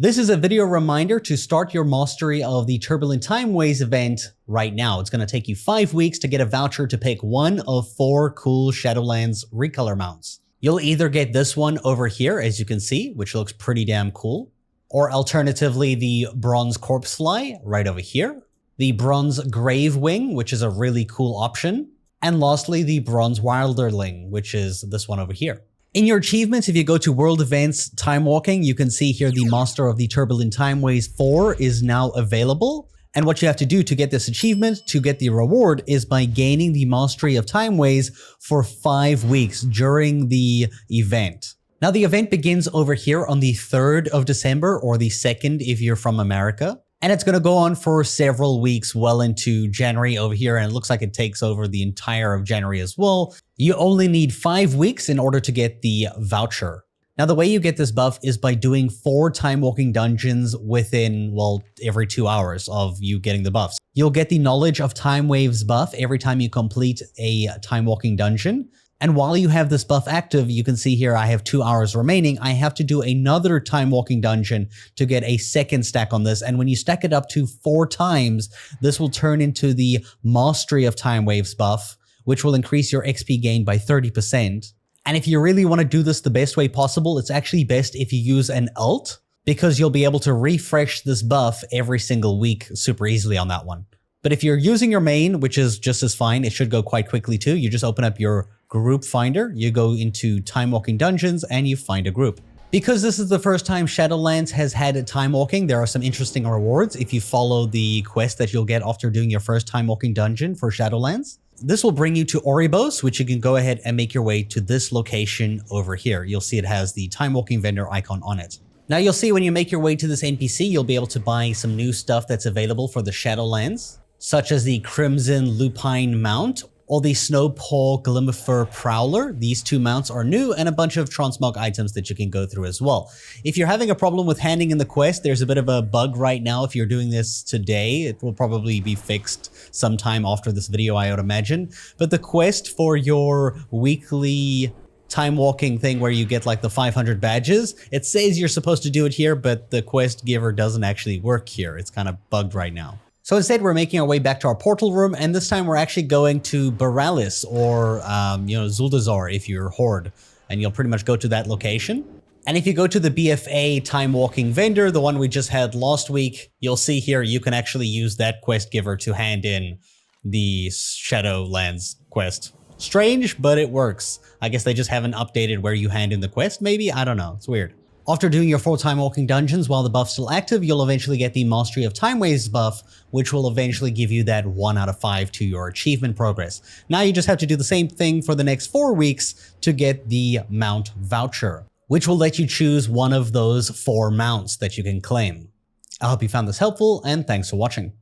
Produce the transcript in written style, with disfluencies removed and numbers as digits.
This is a video reminder to start your mastery of the Turbulent Timeways event right now. It's going to take you 5 weeks to get a voucher to pick one of 4 cool Shadowlands recolor mounts. You'll either get this one over here, as you can see, which looks pretty damn cool, or alternatively the Bronze Corpsefly right over here, the Bronze Gravewing, which is a really cool option, and lastly the Bronze Wilderling, which is this one over here. In your achievements, if you go to World Events Time Walking, you can see here the Master of the Turbulent Timeways IV is now available. And what you have to do to get this achievement, to get the reward, is by gaining the Mastery of Timeways for 5 weeks during the event. Now, the event begins over here on the 3rd of December, or the 2nd if you're from America. And it's going to go on for several weeks, well into January over here, and it looks like it takes over the entire of January as well. You only need 5 weeks in order to get the voucher. Now, the way you get this buff is by doing 4 time-walking dungeons within, well, every 2 hours of you getting the buffs. You'll get the Knowledge of Time Waves buff every time you complete a time-walking dungeon. And while you have this buff active, you can see here I have 2 hours remaining. I have to do another time-walking dungeon to get a second stack on this. And when you stack it up to 4 times, this will turn into the Mastery of Time Waves buff, which will increase your XP gain by 30%. And if you really want to do this the best way possible, it's actually best if you use an alt, because you'll be able to refresh this buff every single week super easily on that one. But if you're using your main, which is just as fine, it should go quite quickly too. You just open up your group finder, you go into time walking dungeons, and you find a group. Because this is the first time Shadowlands has had time walking, there are some interesting rewards if you follow the quest that you'll get after doing your first time walking dungeon for Shadowlands. This will bring you to Oribos, which you can go ahead and make your way to this location over here. You'll see it has the time walking vendor icon on it. Now you'll see when you make your way to this NPC, you'll be able to buy some new stuff that's available for the Shadowlands, such as the Crimson Lupine mount or the Snowpaw Glimmerfur Prowler. These 2 mounts are new, and a bunch of transmog items that you can go through as well. If you're having a problem with handing in the quest, there's a bit of a bug right now. If you're doing this today, it will probably be fixed sometime after this video, I would imagine. But the quest for your weekly time walking thing where you get like the 500 badges, it says you're supposed to do it here, but the quest giver doesn't actually work here. It's kind of bugged right now. So instead, we're making our way back to our portal room, and this time we're actually going to Boralis, or, Zuldazar if you're Horde, and you'll pretty much go to that location. And if you go to the BFA time walking vendor, the one we just had last week, you'll see here you can actually use that quest giver to hand in the Shadowlands quest. Strange, but it works. I guess they just haven't updated where you hand in the quest, maybe? I don't know. It's weird. After doing your 4 time walking dungeons while the buff's still active, you'll eventually get the Mastery of Timeways buff, which will eventually give you that 1 out of 5 to your achievement progress. Now you just have to do the same thing for the next 4 weeks to get the mount voucher, which will let you choose one of those 4 mounts that you can claim. I hope you found this helpful, and thanks for watching.